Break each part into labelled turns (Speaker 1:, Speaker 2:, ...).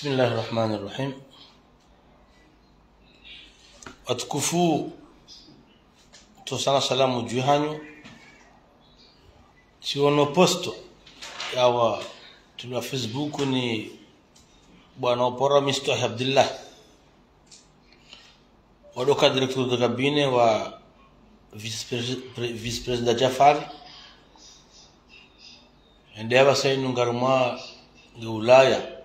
Speaker 1: بسم الله الرحمن الرحيم. Watukufu tosana salamu juhanyu siono posto yawa tuna Facebook ni bwana Opora Mr. Abdullah wadoka director de cabinet wa vice president Jafar ndio sainu ngaruma ya Ulaya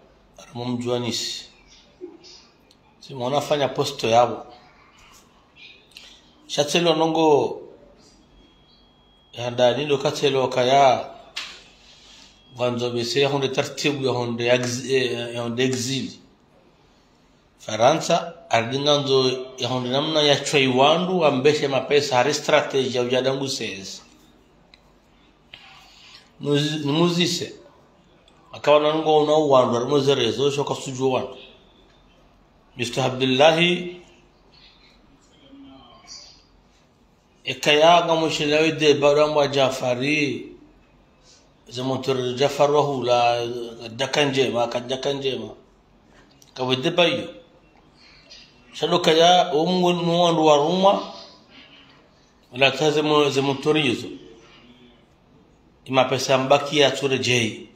Speaker 1: mumjuanisi si mwanafanya posto yabo shatelo nongo yanda nilo katelo kaya wanzo bese honde tartibu ya honde exil Faransa ardinganzo ya honde namna ya chwaiwandu ambeshe mapesa hari strategy ya ujadangu says muzise akawa nango na uwandu arimozerezo shoka sujo wandu Mr. Abdullah ekayaga mushilawi de baramwa Jafari zamontor Jafar wahula dakanjema kawede bayo shalo kaya omungu nuwandu waruma wala tazemo zamontorizo ima pesa mbaki ya ture jei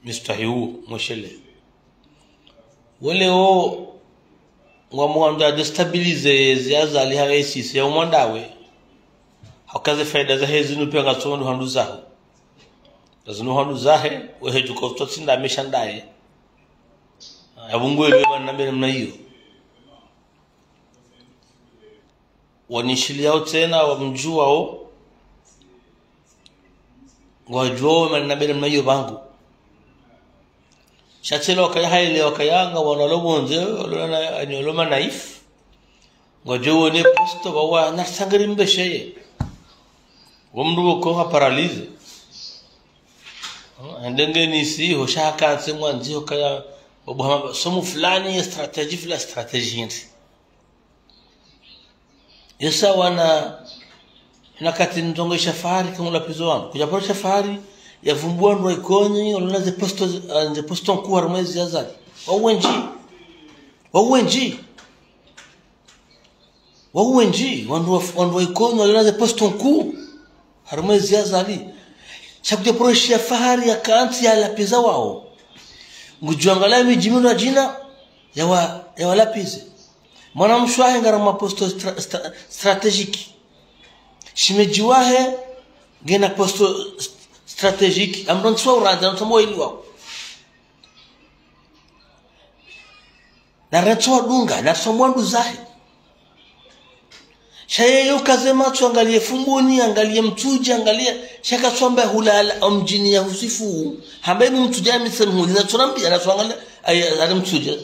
Speaker 1: mistahiu moshele wale o ngomwanda destabilize ziaza ali haisi se umondawe hakaze faida za hezinu pia ngasondo handu zaho lazino handu zahe wehe juko totsinda mishandaye abungwele bana mbele mna hiyo wanishilia tena wamjua o ngojoo bana mbele mna hiyo bangu shatelo wakayahile wakayanga wanalobonze olona anyoloma naif ngojoo ne posto bawa na sangari mbesheye womru ko ha paralyze andengeni si hoshaka tsemwa nzio kaya obama somo fulani strategy yesa wana inakati ndongo shafari kama pizo wangu kuja pora shafari ya vumbua ndo ikonyi olona ze posto nkuwa mwezi azali wawenji wandu ikonyi olona ze posto nku harumwezi azali chakuja poroshi ya fahari ya kanti ya lapiza wao ngujuangalia mijimino jina ya walapize mwana mshwahe ngarama posto strategique shimejiwahe gena posto strategique amron swa uranja ntomo ili wao na retwa dunga na somwandu zahi shaye yukaze macho angalie fumbuni angalie mtuje angalie shaka somba hulala mjini ya usifu hambeni mtuje amisemhuli tunambia na tuangalia ali mtuje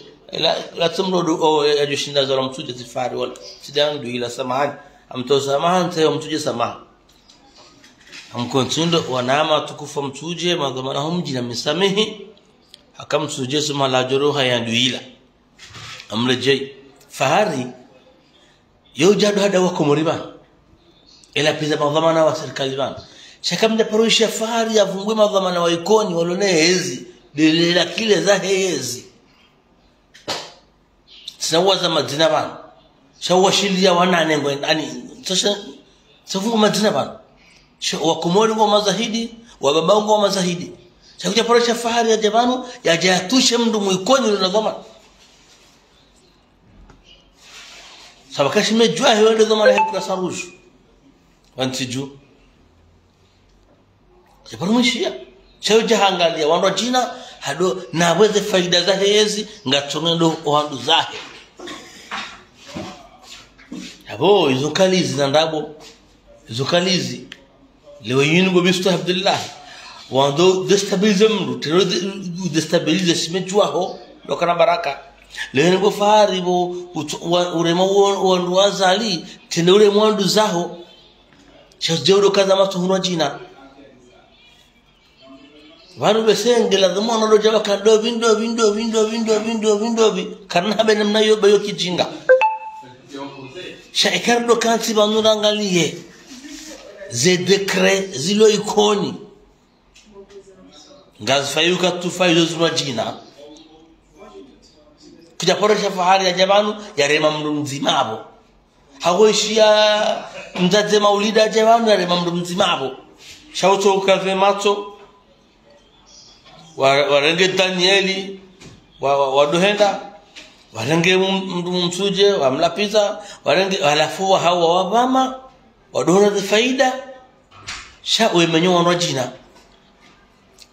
Speaker 1: la tumrodo ajushinda za mtuje sifari wala sidandu ila samahani amtosamaha ntayo mtuje samaha amkontindo wanama tukufa mtuje madhamana humjina misamehi akamtuje suma la joroha ya nduila amrejei fahari yojado hada wako muriban ila piza madhamana wa serikali ban shakamda parusha fahari ya vungwe madhamana wa ikoni walone hezi dilela kile za hezi sawaza madina ban shawashilia wanane ngwani sasa safunga madina ban wakomori wa mazahidi wa babangu wa mazahidi chakuja parusha fahari ya jamanu ya jatushe mndu muikoni lunagoma sabakashi mejua hiyo ndio dhamana hekura sarushu wantiju yaparumishia chao jahangalia wando jina hado naweze faida za hezi ngatongendo ohandu zahe yabo izokalizi ndabo izokalizi leo yingo Mr. Abdullah wando destabilize mru tero destabilize simejua ho lokana baraka leo ngo fahari bo urema wandu wazali tende ule mwandu zaho shazjero kaza matuhunwa jina wanu besengela dhamana lo jaba kando window kana bene mnayo bayo kijinga shaikardo kansi banura angalie ze decret zilo ikoni ngazifayuka tufaizo zuma jina kujaporesha fahari ya jamanu ya rema mndu mzimabo hagoishia mzaze maulida jamanu ya rema mndu mzimabo shauto ukave mato warenge Danieli wadohenda warenge mndu msuje wamlapiza warenge walafuwa hawa wabama wadohona faida sha uemenyo wanwa jina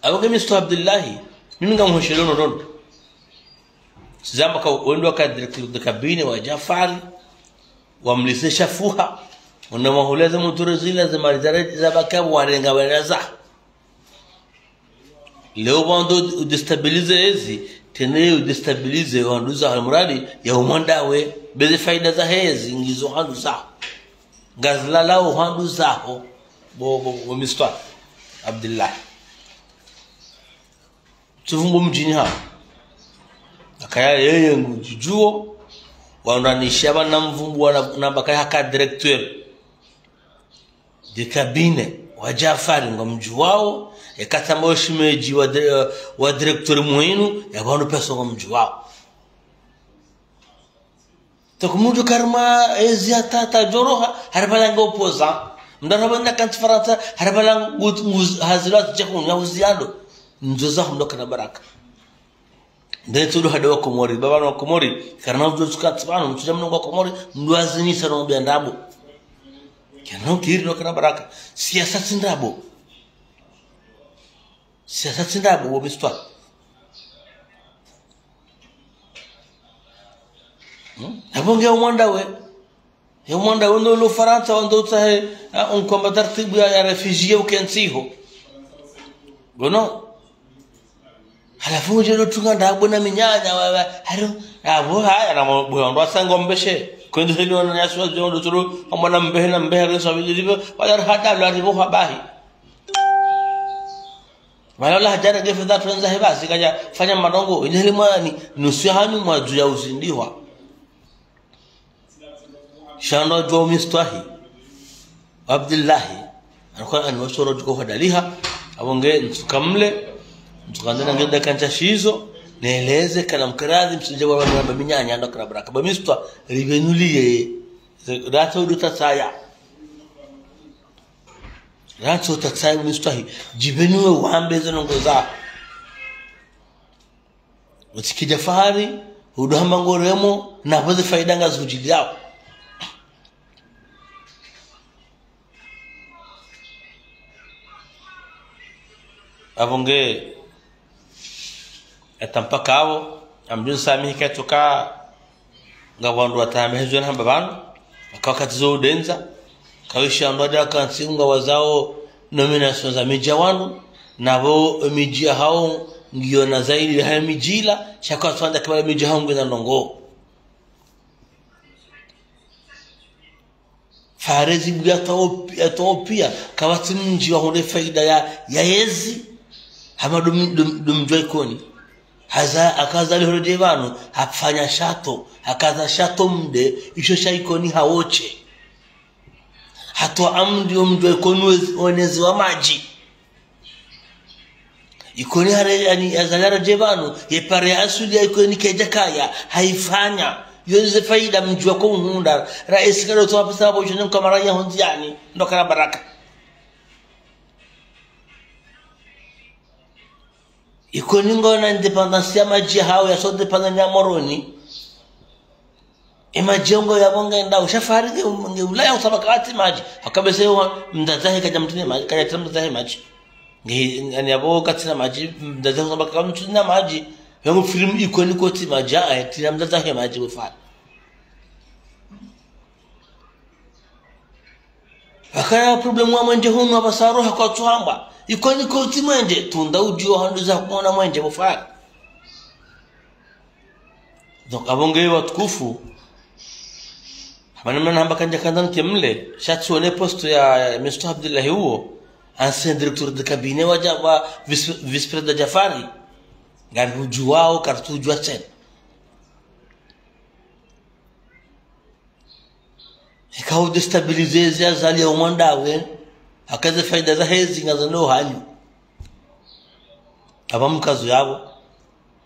Speaker 1: awoge Mr. Abdullahi mimi ngamhoshelono rondo sizamba ka wendo ka director de cabine wa Jafari wamlisesha fuha na mahuleza mutore zile za marizare za bakabu warenga wanaza leo bando destabilize hizi tena destabilize wanduza almuradi ya umondawe beze faida za hezi ngizo handu za gazlalao handu zao bo Mr. Abdullahi tuvumbu mjini hapa akaya yeye ngujuo wananisha bana mvumbu na bakaya ka directeur de cabine wa Jafari ngomjuwao yakatamba shimeji wa directeur muhinu yabano pesa ngomjuwao takumudu karma ezia tata joroha harbalanga opoza mdarabanda kantifarata harbalanga hazilat jakun ya uziando nzoza hundoka na baraka ndetudo hadawa Komori baba na Komori karana ujosuka tsabano mtuja mnongo Komori ndwazini sana mbi ndabo kana ukiri no kana baraka siasa tsindabo wobistwa abonge umwanda we ndo lo Faransa wando tsahe on kwamba taratibu ya refugee ukensiho gono halafu ujelo tunganda bwana minyanya wewe haro abo haya na mbo ndo asango mbeshe kwendo hilo na yaswa ndo turu amana mbehe na mbehe so vile wala hada la ribo habahi wala hajara gefe za tuanza hebasi kaja fanya madongo ile mwani nusu hanu mwaju ya uzindiwa shano jo Mr. Abdullahi alikuwa anwasoro tuko fadaliha abonge ntukamle tukandana ngenda kanja shizo neeleze kana mkarazi msije wa baba minyanya ndo kana baraka ba Mr. rivenulie data uduta saya rato tatsai Mr. jibenue wambeze nongoza utikija fahari udohamba ngoremo na boze faida ngazujili yao avonge etampakao amjun sami katoka ngawandu atamehezo na babano akakatizo denza kawisha ndoda kansinga wazao nomination za mijawanu nabo mijia hao ngiyo na zaidi ya mijila chakwa twanda kama mijia hao ngina ndongo farezi bya Ethiopia kawati mji wa hunde faida ya yezi hama dumjoi koni haza akaza lihoro devano hafanya shato akaza shato mde isho shaikoni hawoche hato amdi umjoi koni onezi wa maji ikoni hare yani azalara devano yepare asuli ya ikoni kejakaya haifanya yoze faida mjua kwa hunda rais kado toa pesa hapo chini kama raia honziani ndo kana baraka ikoni ngona independence ya maji hao ya so dependence ya moroni majengo ya bonga ndao shafari Ulaya usabakati maji akabese mdazahe kaja mtini maji kaja tena mdazahe maji yani abo katina maji mdazahe usabakati mtini maji yangu film ikoni koti maji tina mdazahe maji wafaa akaya problemu wa mwenje hunu abasaro kwa tuhamba ikoni koti mwenje tunda ujio handu za kuona mwenje wafaa donc abonge watukufu manamna hamba kanja kandan kemle shatsuone posto ya Mr. Abdullahi huo ancien directeur de cabinet wa vice-président de Jafari ngani hujuwao kartujwa tena ikao destabilize ya zali ya umandawe akaze faida za hezi ngazano hanyu abamkazo yabo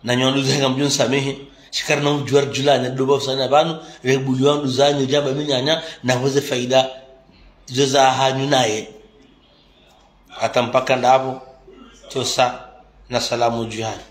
Speaker 1: na nyondo zenga mjun samehe shikar na ujuar jula na doba sana banu rebuliwa nduzanyo jaba minyanya na hoze faida zoza hanyu naye atampaka ndabo tosa na salamu juhani